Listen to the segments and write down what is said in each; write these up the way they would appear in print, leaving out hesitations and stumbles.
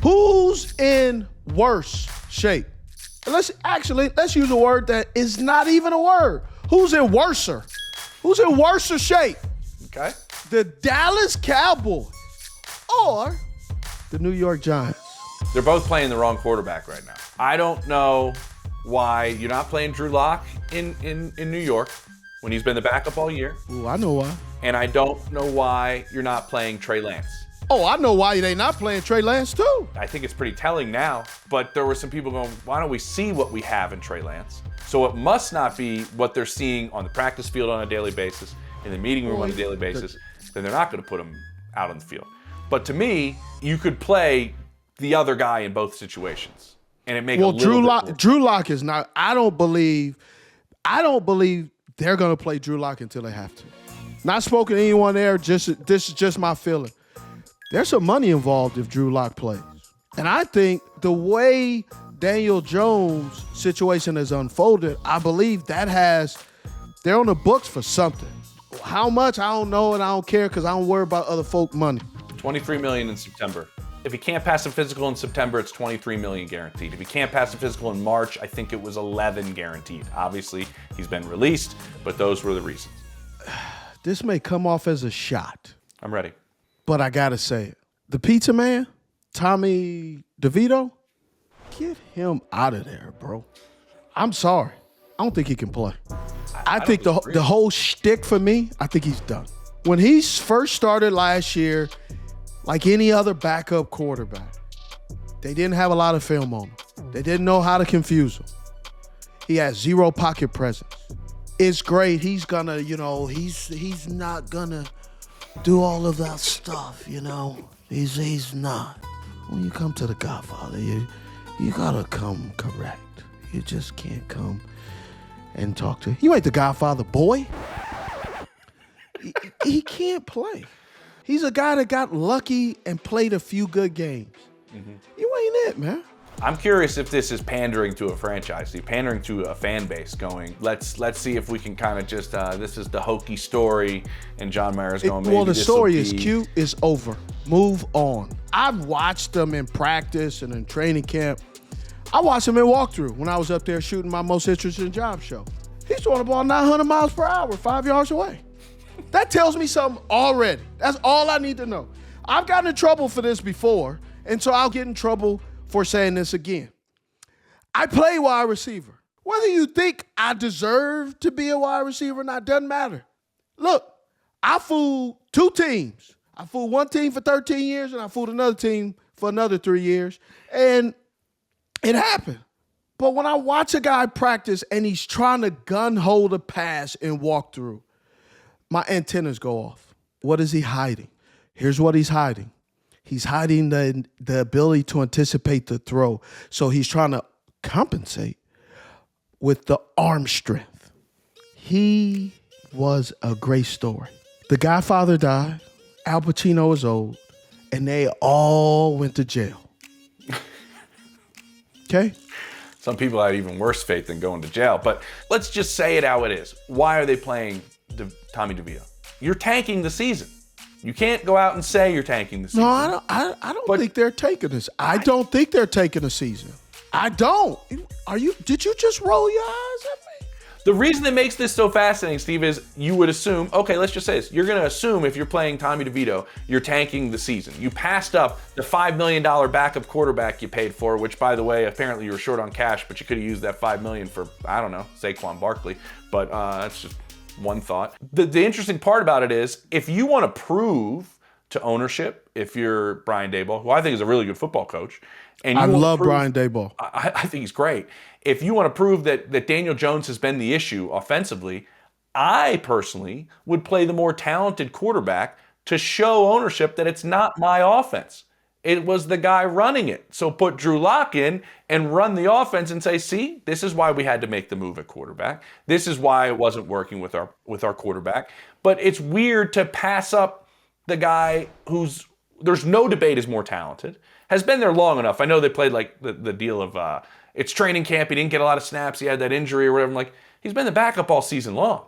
Who's in worse shape? Let's use a word that is not even a word. Who's in worser? Who's in worser shape? Okay. The Dallas Cowboys or the New York Giants? They're both playing the wrong quarterback right now. I don't know why you're not playing Drew Lock in New York when he's been the backup all year. Ooh, I know why. And I don't know why you're not playing Trey Lance. Oh, I know why they not playing Trey Lance too. I think it's pretty telling now, but there were some people going, why don't we see what we have in Trey Lance? So it must not be what they're seeing on the practice field on a daily basis, in the meeting room on a daily basis, then they're not going to put him out on the field. But to me, you could play the other guy in both situations, and it makes Drew Lock is not. I don't believe they're going to play Drew Lock until they have to. Not spoken to anyone there. This is just my feeling. There's some money involved if Drew Lock plays, and I think the way Daniel Jones' situation has unfolded, I believe they're on the books for something. How much, I don't know, and I don't care because I don't worry about other folk money. $23 million in September. If he can't pass a physical in September, it's $23 million guaranteed. If he can't pass a physical in March, I think it was $11 guaranteed. Obviously, he's been released, but those were the reasons. This may come off as a shot. I'm ready. But I got to say it. The pizza man, Tommy DeVito, get him out of there, bro. I'm sorry. I don't think he can play. I think the whole shtick for me, I think he's done. When he first started last year, like any other backup quarterback, they didn't have a lot of film on him. They didn't know how to confuse him. He has zero pocket presence. It's great. He's gonna, he's not gonna do all of that stuff, He's not. When you come to the Godfather, you gotta come correct. You just can't come and talk to him. You ain't the Godfather, boy. He can't play. He's a guy that got lucky and played a few good games. Mm-hmm. You ain't it, man. I'm curious if this is pandering to a franchise, pandering to a fan base going, let's see if we can kind of just, this is the hokey story, and John Mayer's going, maybe the story is cute, it's over. Move on. I've watched them in practice and in training camp. I watched him in walkthrough when I was up there shooting my most interesting job show. He's throwing the ball 900 miles per hour, 5 yards away. That tells me something already. That's all I need to know. I've gotten in trouble for this before, and so I'll get in trouble for saying this again. I play wide receiver. Whether you think I deserve to be a wide receiver or not, doesn't matter. Look, I fooled two teams. I fooled one team for 13 years, and I fooled another team for another 3 years, and it happened. But when I watch a guy practice and he's trying to gun-hold a pass and walk through, my antennas go off. What is he hiding? Here's what he's hiding. He's hiding the ability to anticipate the throw. So he's trying to compensate with the arm strength. He was a great story. The Godfather died. Al Pacino is old. And they all went to jail. Okay? Some people had even worse fate than going to jail. But let's just say it how it is. Why are they playing Tommy DeVito? You're tanking the season. You can't go out and say you're tanking the season. No, I don't think they're taking this. I don't think they're taking a season. I don't. Did you just roll your eyes at me? The reason that makes this so fascinating, Steve, is you would assume, okay, let's just say this. You're going to assume if you're playing Tommy DeVito, you're tanking the season. You passed up the $5 million backup quarterback you paid for, which, by the way, apparently you were short on cash, but you could have used that $5 million for, I don't know, Saquon Barkley. But that's just one thought. The interesting part about it is, if you want to prove to ownership, if you're Brian Daboll, who I think is a really good football coach, and I love Brian Daboll. I think he's great. If you want to prove that Daniel Jones has been the issue offensively, I personally would play the more talented quarterback to show ownership that it's not my offense. It was the guy running it. So put Drew Lock in and run the offense and say, see, this is why we had to make the move at quarterback. This is why it wasn't working with our quarterback. But it's weird to pass up the guy who's, there's no debate is more talented, has been there long enough. I know they played like the deal of it's training camp, he didn't get a lot of snaps, he had that injury or whatever. I'm like, he's been the backup all season long.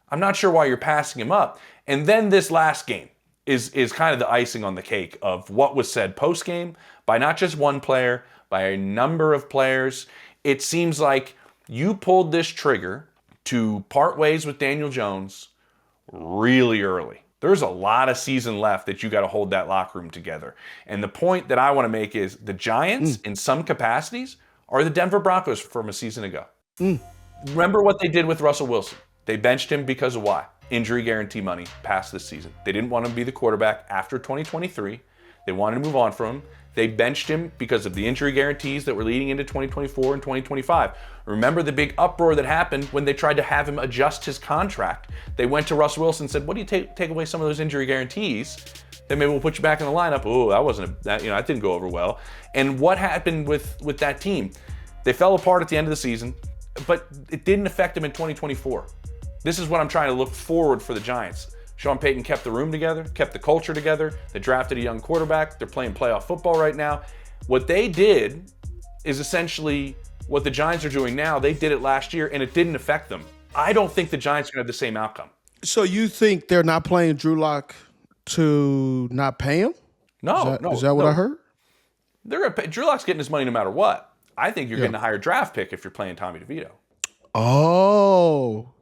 I'm not sure why you're passing him up. And then this last game, is kind of the icing on the cake of what was said post-game by not just one player, by a number of players. It seems like you pulled this trigger to part ways with Daniel Jones really early. There's a lot of season left that you got to hold that locker room together. And the point that I want to make is the Giants, in some capacities, are the Denver Broncos from a season ago. Remember what they did with Russell Wilson. They benched him because of why? Injury guarantee money past this season. They didn't want him to be the quarterback after 2023. They wanted to move on from him. They benched him because of the injury guarantees that were leading into 2024 and 2025. Remember the big uproar that happened when they tried to have him adjust his contract. They went to Russell Wilson and said, what do you take away some of those injury guarantees? Then maybe we'll put you back in the lineup. Oh, that didn't go over well. And what happened with that team? They fell apart at the end of the season, but it didn't affect them in 2024. This is what I'm trying to look forward for the Giants. Sean Payton kept the room together, kept the culture together. They drafted a young quarterback. They're playing playoff football right now. What they did is essentially what the Giants are doing now. They did it last year, and it didn't affect them. I don't think the Giants are going to have the same outcome. So you think they're not playing Drew Lock to not pay him? No. Is that what I heard? Drew Lock's getting his money no matter what. I think you're getting a higher draft pick if you're playing Tommy DeVito. Oh,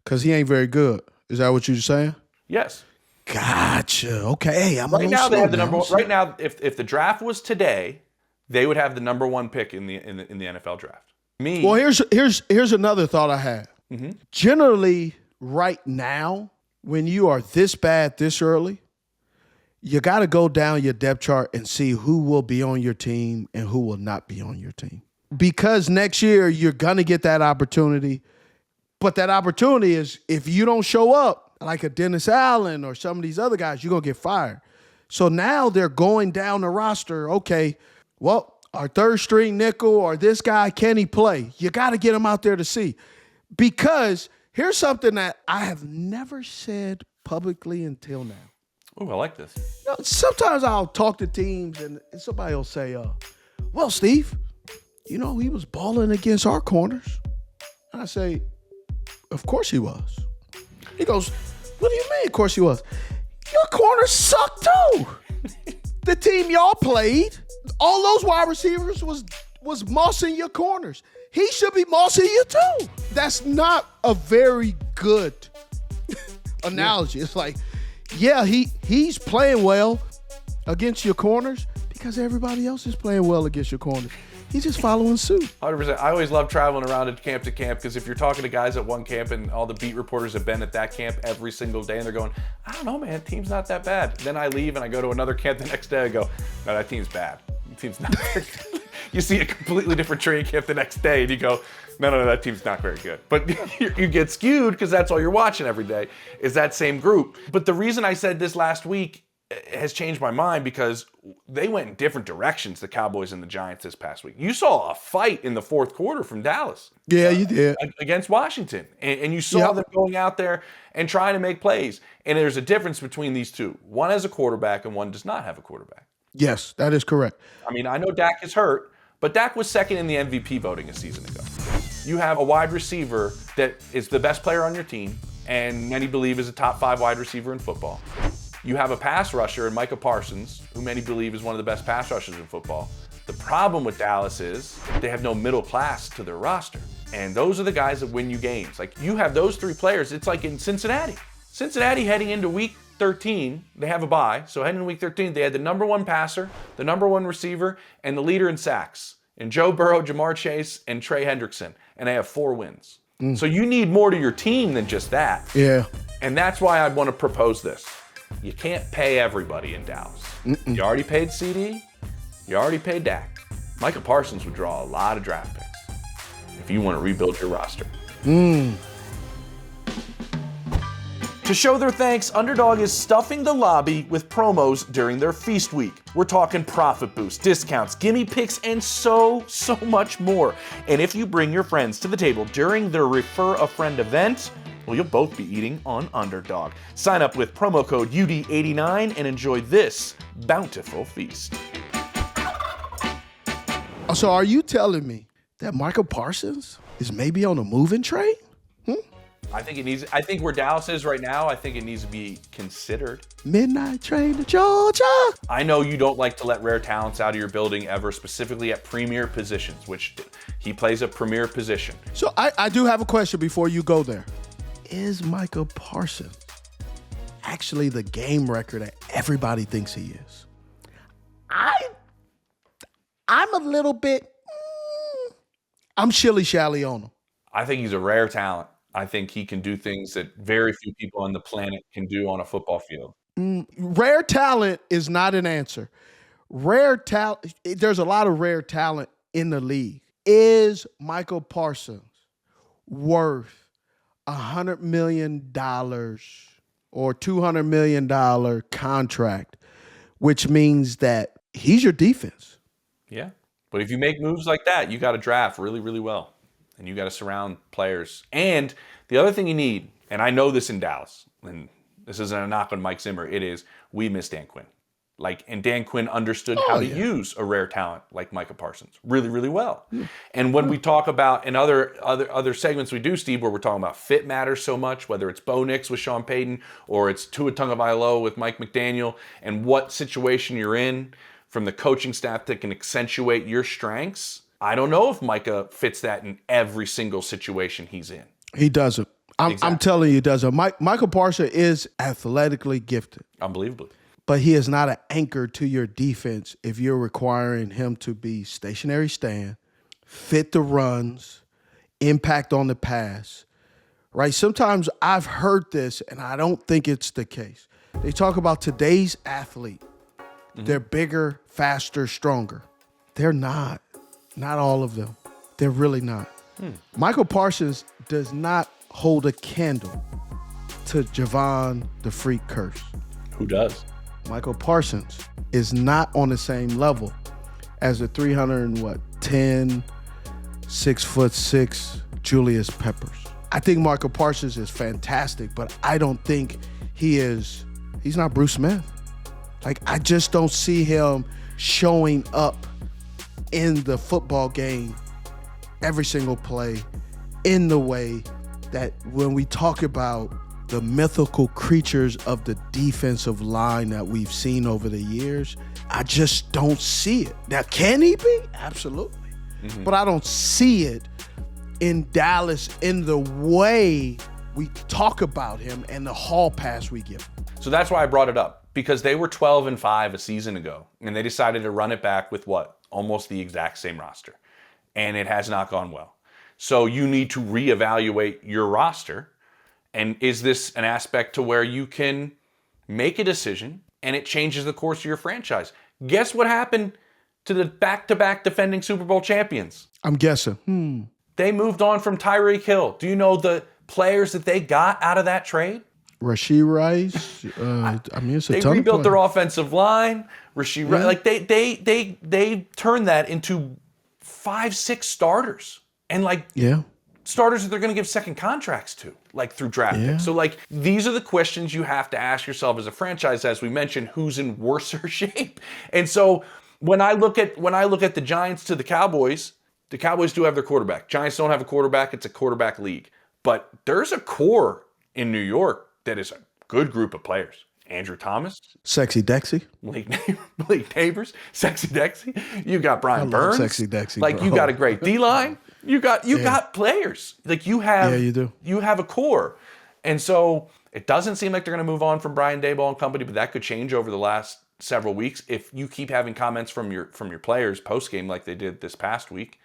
because he ain't very good. Is that what you're saying? Yes. Gotcha. Okay. Right now they have the number one. Right now, if the draft was today, they would have the number one pick in the NFL draft. Well, here's another thought I had. Mm-hmm. Generally, right now, when you are this bad this early, you got to go down your depth chart and see who will be on your team and who will not be on your team. Because next year you're gonna get that opportunity, but that opportunity is if you don't show up, like a Dennis Allen or some of these other guys, you're going to get fired. So now they're going down the roster. Okay, well, our third string nickel or this guy, can he play? You got to get him out there to see. Because here's something that I have never said publicly until now. Oh, I like this. You know, sometimes I'll talk to teams and somebody will say, well, Steve, he was balling against our corners. And I say, of course he was. He goes, what do you mean? Of course he was. Your corners suck too. The team y'all played, all those wide receivers was mossing your corners. He should be mossing you too. That's not a very good analogy. It's like, yeah, he's playing well against your corners because everybody else is playing well against your corners. He's just following suit. 100%. I always love traveling around to camp because if you're talking to guys at one camp and all the beat reporters have been at that camp every single day and they're going, I don't know, man, team's not that bad. Then I leave and I go to another camp the next day. I go, no, that team's bad. The team's not very good. You see a completely different training camp the next day and you go, no, that team's not very good. But you get skewed because that's all you're watching every day is that same group. But the reason I said this last week has changed my mind because they went in different directions, the Cowboys and the Giants this past week. You saw a fight in the fourth quarter from Dallas. Yeah, you did. Against Washington. And you saw them going out there and trying to make plays. And there's a difference between these two. One has a quarterback and one does not have a quarterback. Yes, that is correct. I mean, I know Dak is hurt, but Dak was second in the MVP voting a season ago. You have a wide receiver that is the best player on your team and many believe is a top 5 wide receiver in football. You have a pass rusher in Micah Parsons, who many believe is one of the best pass rushers in football. The problem with Dallas is they have no middle class to their roster. And those are the guys that win you games. Like you have those 3 players, it's like in Cincinnati. Cincinnati heading into week 13, they have a bye. So heading into week 13, they had the number 1 passer, the number 1 receiver, and the leader in sacks. And Joe Burrow, Jamar Chase, and Trey Hendrickson. And they have 4 wins. So you need more to your team than just that. Yeah. And that's why I want to propose this. You can't pay everybody in Dallas. You already paid CD. You already paid Dak. Micah Parsons would draw a lot of draft picks if you want to rebuild your roster. To show their thanks, Underdog is stuffing the lobby with promos during their feast week. We're talking profit boost, discounts, gimme picks, and so much more. And if you bring your friends to the table during their Refer a Friend event, well, you'll both be eating on Underdog. Sign up with promo code UD89 and enjoy this bountiful feast. So are you telling me that Micah Parsons is maybe on a moving train? I think where Dallas is right now, I think it needs to be considered. Midnight train to Georgia. I know you don't like to let rare talents out of your building ever, specifically at premier positions, which he plays a premier position. So I do have a question before you go there. Is Micah Parsons actually the game record that everybody thinks he is? I'm a little bit, I'm shilly-shally on him. I think he's a rare talent. I think he can do things that very few people on the planet can do on a football field. Rare talent is not an answer. Rare talent, there's a lot of rare talent in the league. Is Michael Parsons worth $100 million or $200 million contract, which means that he's your defense? Yeah. But if you make moves like that, you got to draft really, really well. And you got to surround players. And the other thing you need, and I know this in Dallas, and this isn't a knock on Mike Zimmer, it is, we miss Dan Quinn. And Dan Quinn understood how to use a rare talent like Micah Parsons really, really well. Yeah. And when we talk about, in other segments we do, Steve, where we're talking about fit matters so much, whether it's Bo Nix with Sean Payton or it's Tua Tagovailoa with Mike McDaniel, and what situation you're in from the coaching staff that can accentuate your strengths, I don't know if Micah fits that in every single situation he's in. He doesn't. I'm telling you, he doesn't. Michael Parsons is athletically gifted. Unbelievably. But he is not an anchor to your defense if you're requiring him to be stationary stand, fit the runs, impact on the pass, right? Sometimes I've heard this, and I don't think it's the case. They talk about today's athlete. They're bigger, faster, stronger. They're not. Not all of them. They're really not. Michael Parsons does not hold a candle to Javon the Freak Curse. Who does? Michael Parsons is not on the same level as a 310, 6'6" Julius Peppers. I think Michael Parsons is fantastic, but I don't think he's not Bruce Smith. I just don't see him showing up in the football game every single play in the way that when we talk about the mythical creatures of the defensive line that we've seen over the years, I just don't see it. Now, can he be? Absolutely. But I don't see it in Dallas in the way we talk about him and the hall pass we give him. So that's why I brought it up, because they were 12-5 a season ago, and they decided to run it back with what? Almost the exact same roster. And it has not gone well. So you need to reevaluate your roster. And is this an aspect to where you can make a decision and it changes the course of your franchise? Guess what happened to the back-to-back defending Super Bowl champions? I'm guessing. They moved on from Tyreek Hill. Do you know the players that they got out of that trade? Rashee Rice. It's a they ton rebuilt of their offensive line. Rashee Rice, they turned that into 5-6 starters, and starters that they're going to give second contracts to, through draft picks. So these are the questions you have to ask yourself as a franchise. As we mentioned, who's in worser shape? And so when I look at the Giants to the Cowboys do have their quarterback. Giants don't have a quarterback. It's a quarterback league, but there's a core in New York that is a good group of players. Andrew Thomas. Sexy Dexy. Malik Nabers. Sexy Dexy. You got Brian Burns. Sexy Dexy. You got a great D-line. You got players. You have you do. You have a core. And so it doesn't seem like they're going to move on from Brian Daboll and company, but that could change over the last several weeks if you keep having comments from your players post-game like they did this past week.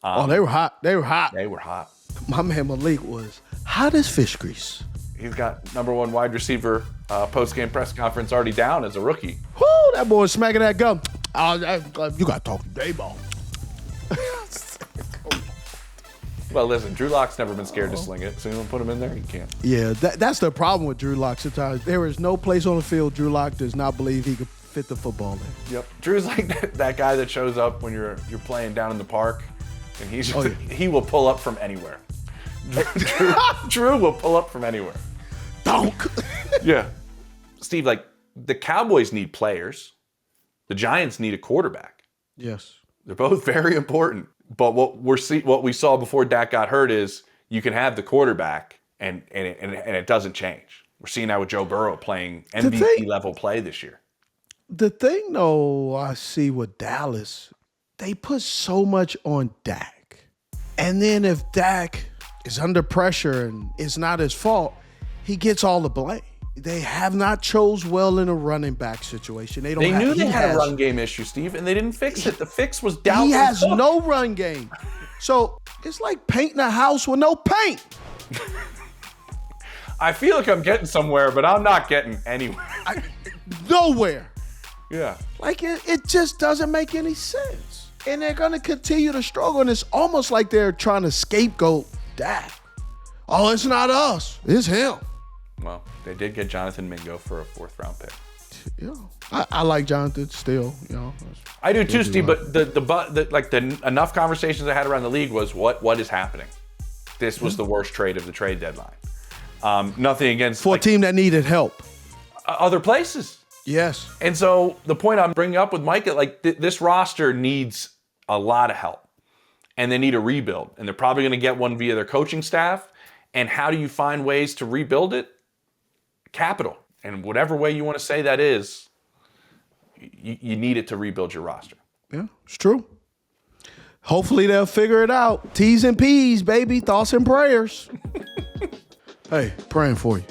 They were hot. They were hot. My man Malik was hot as fish grease. He's got number one wide receiver post-game press conference already down as a rookie. Whoo, that boy smacking that gum. You got to talk to Daboll. Well, listen, Drew Lock's never been scared to sling it, so you want to put him in there? He can't. Yeah, that's the problem with Drew Lock sometimes. There is no place on the field Drew Lock does not believe he could fit the football in. Yep. Drew's like that guy that shows up when you're playing down in the park, and he will pull up from anywhere. Drew will pull up from anywhere. Donk. Yeah. Steve, the Cowboys need players. The Giants need a quarterback. Yes. They're both very important. But what we saw before Dak got hurt is you can have the quarterback and it doesn't change. We're seeing that with Joe Burrow playing MVP level play this year. The thing, though, I see with Dallas, they put so much on Dak. And then if Dak is under pressure and it's not his fault, he gets all the blame. They have not chose well in a running back situation. They knew they had a run game issue, Steve, and they didn't fix it. The fix was down. He has no run game. So it's like painting a house with no paint. I feel like I'm getting somewhere, but I'm not getting anywhere. Nowhere. Yeah. Like it just doesn't make any sense. And they're going to continue to struggle. And it's almost like they're trying to scapegoat Dak. Oh, it's not us. It's him. Well, they did get Jonathan Mingo for a 4th-round pick. Yeah, I like Jonathan still. I do too, Steve. But the enough conversations I had around the league was what is happening. This was the worst trade of the trade deadline. Nothing against for a team that needed help. Other places. Yes. And so the point I'm bringing up with Micah, this roster needs a lot of help, and they need a rebuild, and they're probably going to get one via their coaching staff. And how do you find ways to rebuild it? Capital. And whatever way you want to say that is, you need it to rebuild your roster. Yeah, it's true. Hopefully they'll figure it out. T's and P's, baby. Thoughts and prayers. Hey, praying for you.